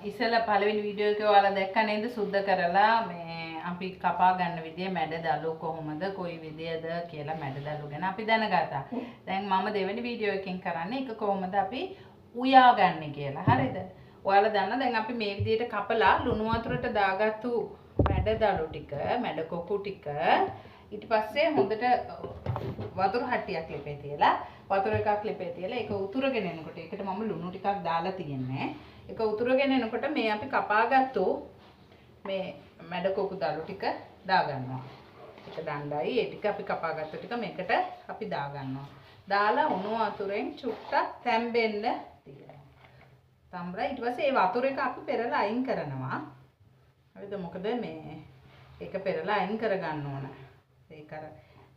ඉස්සෙල්ලා පළවෙනි වීඩියෝ එකේ ඔයාලා දැක්ක නේද සුද්ධ කරලා මේ අපි කපා ගන්න විදිය මැඩ දළු කොහොමද කොයි විදියද කියලා මැඩ දළු ගැන අපි දැනගත්තා. දැන් මම දෙවෙනි වීඩියෝ එකෙන් කරන්නේ ඒක කොහොමද අපි උයා ගන්න කියලා. හරිද? ඔයාලා දන්න දැන් අපි මේ විදියට කපලා ලුණු වතුරට දාගත්තු මැඩ දළු ටික, මැඩ කොකු ටික ඊට පස්සේ හොඳට වතුර හට්ටියක් ලිපේ තියලා වතුර එකක් ලිපේ තියලා ඒක උතුරගෙන එනකොට ඒකට මම ලුණු ටිකක් දාලා තියෙන්නේ. ඒක උතුරගෙන එනකොට මේ අපි කපාගත්තු මේ මැඩ කොකු දළු ටික දා ගන්නවා. ඒක දණ්ඩයි ඒ ටික අපි කපාගත්තු ටික මේකට අපි දා ගන්නවා. දාලා උණු වතුරෙන් චුට්ටක් තැම්බෙන්න තියනවා. තම්බලා ඊට පස්සේ ඒ වතුර එක අපි පෙරලා අයින් කරනවා. හරිද? මොකද මේ ඒක පෙරලා අයින් කරගන්න ඕන. ඒක අර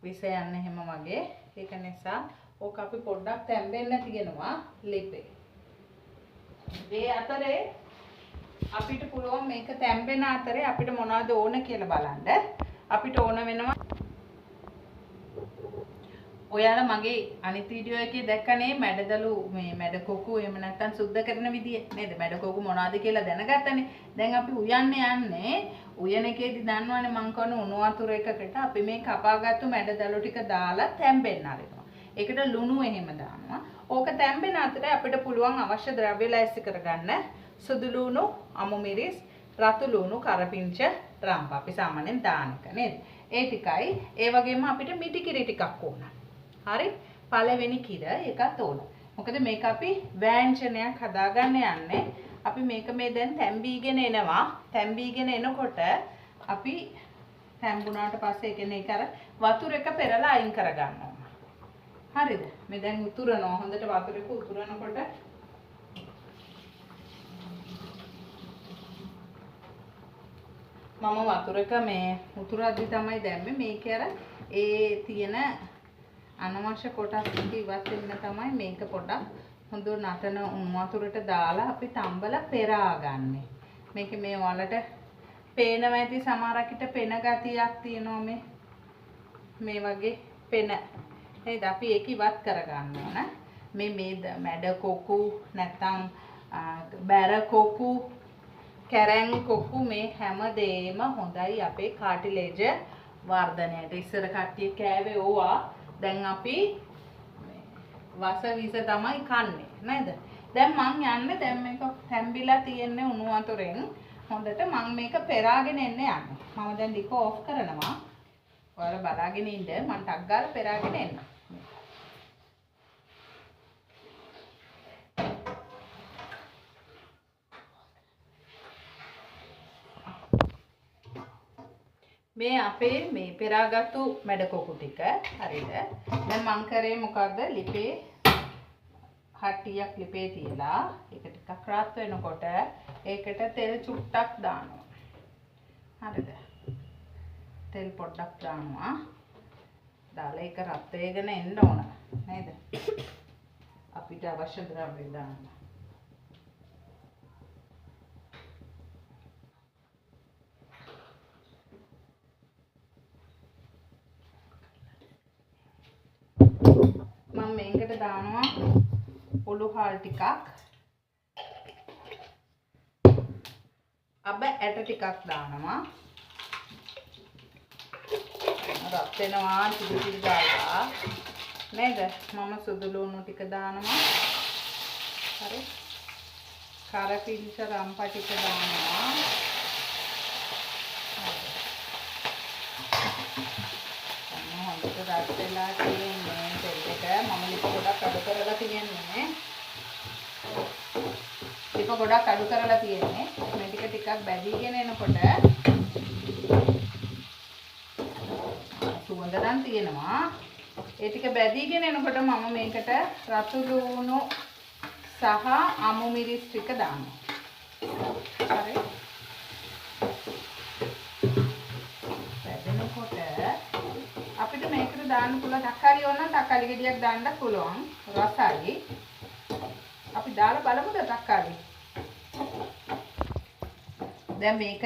විස යන්නේ හැම වගේ. ඒක නිසා ඕක අපි පොඩ්ඩක් තැම්බෙන්න තියනවා ලිපේ. මේ අතරේ අපිට පුළුවන් මේක තැම්බෙන අතරේ අපිට මොනවද ඕන කියලා බලන්න. අපිට ඕන වෙනවා ඔයාලා මගේ අනිත් වීඩියෝ එකේ දැක්කනේ මැඩදළු මේ මැඩ කොකු එහෙම නැත්නම් සුද්ධ කරන විදිය නේද? මැඩ කොකු මොනවද කියලා දැනගත්තනේ. දැන් අපි යන්නේ උයන එකේදී දන්නවනේ මං කරන උණු වතුර එකකට අපි මේ කපාගත්තු මැඩදළු ටික දාලා තැම්බෙන්න ආරිනවා. ඒකට ලුණු එහෙම දානවා. ඕක තැම්බෙන අතරේ අපිට පුළුවන් අවශ්‍ය ද්‍රව්‍ය ලෑස්ති කරගන්න. සුදු ලුණු, අමු මිරිස්, රතු ලුණු, කරපිංච, රම්ප අපි සාමාන්‍යයෙන් දාන එක නේද? ඒ ටිකයි ඒ වගේම අපිට මිටි කිරි ටිකක් ඕන. හරි? පළවෙනි කිර එකත් ඕන. මොකද මේක අපි ව්‍යංජනයක් හදාගන්න යන්නේ. අපි මේක මේ දැන් තැම්බීගෙන එනවා. තැම්බීගෙන එනකොට අපි තැම්බුණාට පස්සේ කියන්නේ ඒක අර වතුර එක පෙරලා අයින් කරගන්න ඕන. හරිද? මේ දැන් උතුරනවා. හොඳට වතුර එක උතුරනකොට මම වතුර එක මේ උතුරද්දි තමයි දැම්මේ. මේකේ අර ඒ තියෙන අනවශ්‍ය කොටස් ටික ඉවත් වෙන්න තමයි මේක පොඩ්ඩක් හොඳ නටන උණු වතුරට දාලා අපි තම්බලා පෙරාගන්නේ. මේක මේ වලට පේනවා ඇති සමහරකට පෙන ගතියක් තියෙනවා මේ වගේ පෙන. නේද? අපි ඒක ඉවත් කරගන්න ඕන. මේ මැඩ කොකු නැත්තම් බැර කොකු කැරැන් කොකු මේ හැමදේම හොඳයි අපේ කාටිලේජ් වර්ධනයට. ඉස්සර කට්ටිය කෑවේ ඕවා. දැන් අපි වස විස තමයි කන්නේ නේද? දැන් මං යන්නේ දැන් මේක තැම්බිලා තියෙන්නේ උණු වතුරෙන්. හොඳට මං මේක පෙරාගෙන එන්න යන්නේ. මම දැන් ඩික ඔෆ් කරනවා. ඔයාලා බලාගෙන ඉන්න මං ටක් ගාලා පෙරාගෙන එන්න. මේ අපේ මේ පෙරාගත්තු මැඩ කොකු ටික හරිද? දැන් මං කරේ මොකද්ද? ලිපේ හට්ටියක් ලිපේ තියලා ඒක ටිකක් රත් වෙනකොට ඒකට තෙල් චුට්ටක් දානවා. හරිද? තෙල් පොඩ්ඩක් දානවා. දාලා ඒක රත් වෙගෙන එන්න ඕන නේද? අපිට අවශ්‍ය ද්‍රව්‍ය දාන්න. මම මේකට දානවා ඔලු හාල් ටිකක් අබ ඇට ටිකක් දානවා රත් වෙනවා සුදු කිරි දාලා නේද? මම සුදු ලුණු ටික දානවා. හරි? කරපිංච රම්ප ටික දානවා. හොඳට රත් වෙලා තියෙන්නේ තෙල් එක. මම ලිප ගොඩක් අඩු කරලා තියෙන්නේ. ලිප ගොඩක් අඩු කරලා තියෙන්නේ. මේ ටික ටිකක් බැදීගෙන එනකොට සුවඳ නම් තියෙනවා. ඒ ටික බැදීගෙන එනකොට මම මේකට රතු ලුණු සහ අමු මිරිස් ටික දානවා. හරි? බැදෙනකොට අපිට මේකට දාන්න පුළුවන් තක්කාලි ඕන නම් තක්කාලි ගෙඩියක් දාන්නත් පුළුවන්. රසයි. අපි දාලා බලමුද තක්කාලි? දැන් මේක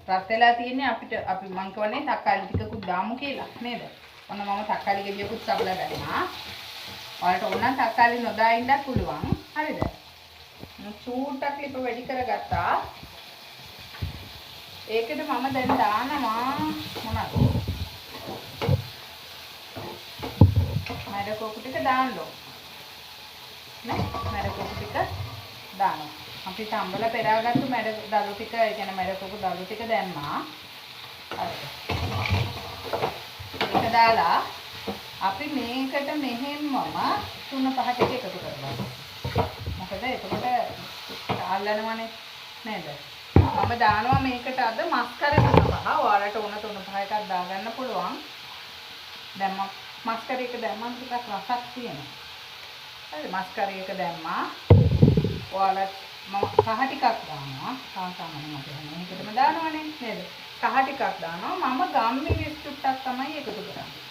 රත් වෙලා තියෙන්නේ අපිට අපි මං කියන්නේ තක්කාලි ටිකකුත් දාමු කියලා නේද? ඔන්න මම තක්කාලි ගෙඩියකුත් සබලා ගන්නවා. ඔයාලට ඕන නම් තක්කාලි නොදා ඉන්නත් පුළුවන්. හරිද? චූට්ටක් ලිප වැඩි කරගත්තා. ඒකට මම දැන් දානවා මොනවද? මැද කොකු ටික දාන්න ඕන. නේ? මැද කොකු ටික දානවා. අපි තම්බලා පෙරාගත්තු මැද දළු ටික, ඒ කියන්නේ මැද කොකු දළු ටික දැම්මා. හරි. ඒක දාලා අපි මේකට මෙහෙම්මම 3-5 ටික එකතු කරනවා. මොකද එතකොට අල්ලනවනේ නේද? මම දානවා මේකට අද මස්කරේ 3-5. ඔයාලට ඕන 3-5 එකක් දාගන්න පුළුවන්. දැන් මස්කරේ එක දැම්මම ටිකක් රසක් තියෙනවා. හරි මස්කරේ එක දැම්මා. ඔයාලට මම කහ ටිකක් දානවා. සාමාන්‍යයෙන් මට මේකටම දානවනේ නේද? කහ ටිකක් දානවා. මම ගම්මිරිස් චුට්ටක් තමයි එකතු කරන්නේ.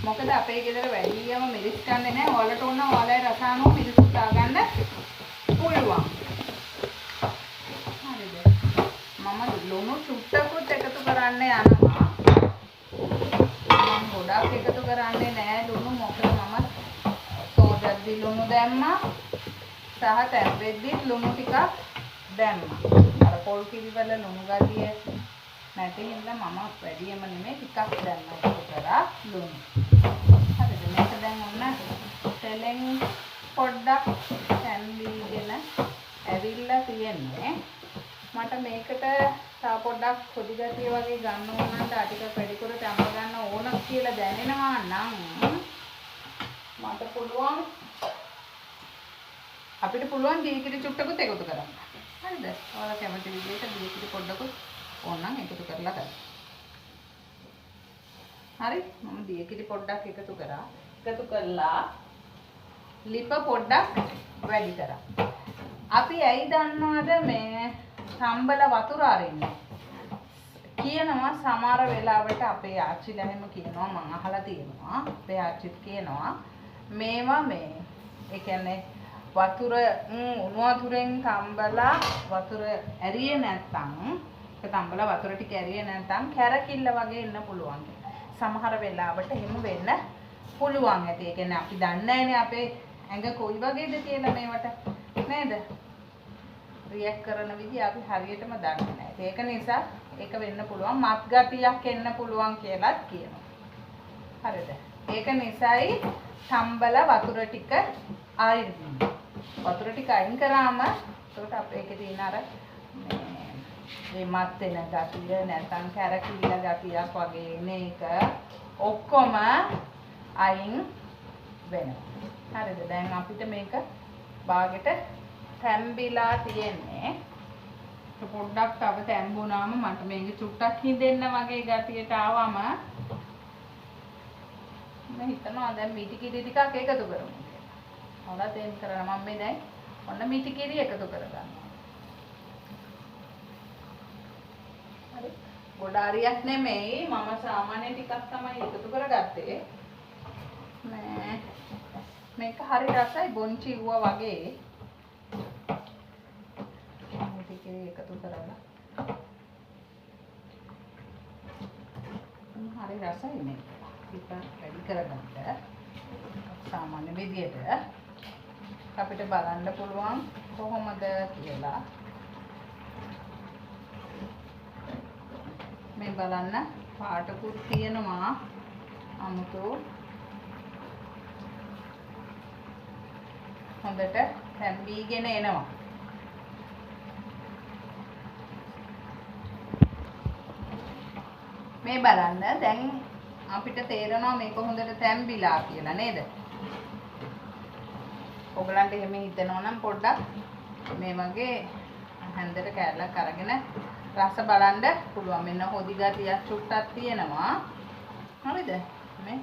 මොකද අපේ ගෙදර වැඩියම මිරිස් කන්නේ නැහැ. ඔයාලට ඕන ඔයාලේ රස අනුව මිරිස් දාගන්න පුළුවන්. හරිද? මම ලුණු චුට්ටකුත් එකතු කරන්න යනවා. මම ගොඩක් එකතු කරන්නේ නැහැ ලුණු. මොකද මම සෝදාදි ලුණු දැම්මා. සහ තැම්බෙද්දි ලුණු ටිකක් දැම්මා. අර පොල් කිරි වල ලුණු ගතිය නැති හින්දා මම වැඩියම නෙමෙයි ටිකක් දැම්මා. ඒක කරා ලුණු. හරිද? මේක දැන් ඔන්න තෙලෙන් පොඩ්ඩක් තැම්බීගෙන ඇවිල්ලා තියෙන්නේ. මට මේකට තව පොඩ්ඩක් පොඩි ගතිය වගේ ගන්න ඕන නම් ටික වැඩිපුර තැම්බ ගන්න ඕන කියලා දැනෙනවා නම් මට පුළුවන් අපිට පුළුවන් දීකිරි චුට්ටකුත් එකතු කරන්න. හරිද? ඔයාලා කැමති විදිහට දීකිරි පොඩ්ඩකුත් ඕනනම් එකතු කරලා ගන්න. හරි? මම දීකිරි පොඩ්ඩක් එකතු කරා. එකතු කළා ලිප පොඩ්ඩක් වැඩි කරා. අපි ඇයි දන්නවද මේ සම්බල වතුර අරින්නේ? කියනවා සමහර වෙලාවට අපේ ආච්චිලා එහෙම කියනවා මම අහලා තියෙනවා. අපේ ආච්චිත් කියනවා මේවා මේ ඒ කියන්නේ වතුර උණු වතුරෙන් තම්බලා වතුර ඇරියේ නැත්තම් ඒක තම්බලා වතුර ටික ඇරියේ නැත්තම් කැරකිල්ල වගේ එන්න පුළුවන්. සමහර වෙලාවට එහෙම වෙන්න පුළුවන් ඇති. ඒ කියන්නේ අපි දන්නේ නැහැනේ අපේ ඇඟ කොයි වගේද කියලා මේවට නේද? රියැක්ට් කරන විදිහ අපි හරියටම දන්නේ නැහැ. ඒක නිසා ඒක වෙන්න පුළුවන් මත් ගතියක් එන්න පුළුවන් කියලාත් කියනවා. හරිද? ඒක නිසායි තම්බල වතුර ටික අයින් වෙනවා. වතුර ටික අයින් කරාම එතකොට අපේ තියෙන අර මේ මත් වෙන ගතිය නැත්නම් කැරකිල්ල ගතියක් වගේ එන එක ඔක්කොම අයින් වෙනවා. හරිද? දැන් අපිට මේක බාගෙට තැම්බිලා තියෙන්නේ. පොඩ්ඩක් තව තැම්බුණාම මට මේක චුට්ටක් හින්දෙන්න වගේ ගතියට ආවම මම හිතනවා දැන් මිටි කිරි ටිකක් එකතු කරමු කියලා. හොඳ තෙන් කරලා මම මේ දැන් ඔන්න මිටි කිරි එකතු කරගන්නවා. හරි. ගොඩාරියක් නෙමෙයි මම සාමාන්‍ය ටිකක් තමයි එකතු කරගත්තේ. මේක හරි රසයි බොන්චි වුණා වගේ. එකතු කරලා හරි රසයි මේක. ටික වැඩි කරගන්න සාමාන්‍ය විදියට අපිට බලන්න පුළුවන් කොහොමද කියලා. මේ බලන්න පාටකුත් තියෙනවා අමුතු හොඳට තැම්බීගෙන එනවා. මේ බලන්න දැන් අපිට තේරෙනවා මේක හොඳට තැම්බිලා කියලා නේද? ඔයගලන්ට එහෙම හිතෙනවා නම් පොඩ්ඩක් මේ වගේ හැන්දට කැරලක් අරගෙන රස බලන්න පුළුවන්. මෙන්න හොදි ගතියක් චුට්ටක් තියෙනවා. හරිද? මේ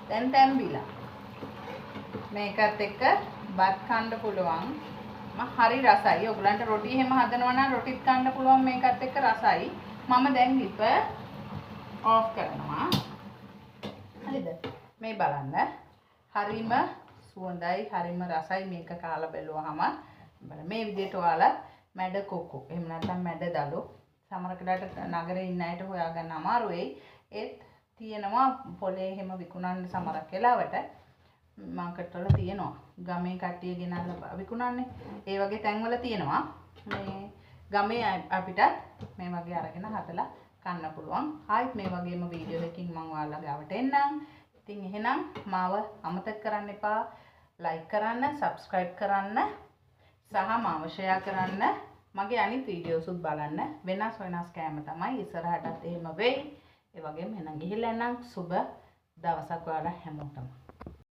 දැන් තැම්බිලා. මේකත් එක්ක බත් කන්න පුළුවන්. හරි රසයි. ඔයගලන්ට රොටි එහෙම හදනවා නම් රොටිත් කන්න පුළුවන් මේකත් එක්ක රසයි. මම දැන් ලිප ඔෆ් කරනවා. හරිද? මේ බලන්න. හරිම සුවඳයි, හරිම රසයි මේක කාලා බැලුවාම. බලන්න මේ විදිහට ඔයාලා මැඩ කොකෝ එහෙම නැත්නම් මැඩ දළු සමහරකට නගරේ ඉන්න අයට හොයාගන්න අමාරු වෙයි. ඒත් තියෙනවා පොලේ එහෙම විකුණන්න සමහරක් වෙලාවට. මාකට් වල තියෙනවා. ගමේ කට්ටිය ගෙනල්ලා විකුණන්නේ. ඒ වගේ තැන්වල තියෙනවා. මේ ගමේ අපිට මේ වගේ අරගෙන හදලා කන්න පුළුවන්. ආයිත් මේ වගේම වීඩියෝ එකකින් මම ඔයාලා ගාවට එන්නම්. ඉතින් එහෙනම් මාව අමතක කරන්න එපා. ලයික් කරන්න, සබ්ස්ක්‍රයිබ් කරන්න සහ මාව ෂෙයා කරන්න. මගේ අනිත් වීඩියෝස් උත් බලන්න. වෙනස් කෑම තමයි ඉස්සරහටත් එහෙම වෙයි. ඒ වගේම එහෙනම් ගිහිල්ලා නම් සුබ දවසක් ඔයාලා හැමෝටම.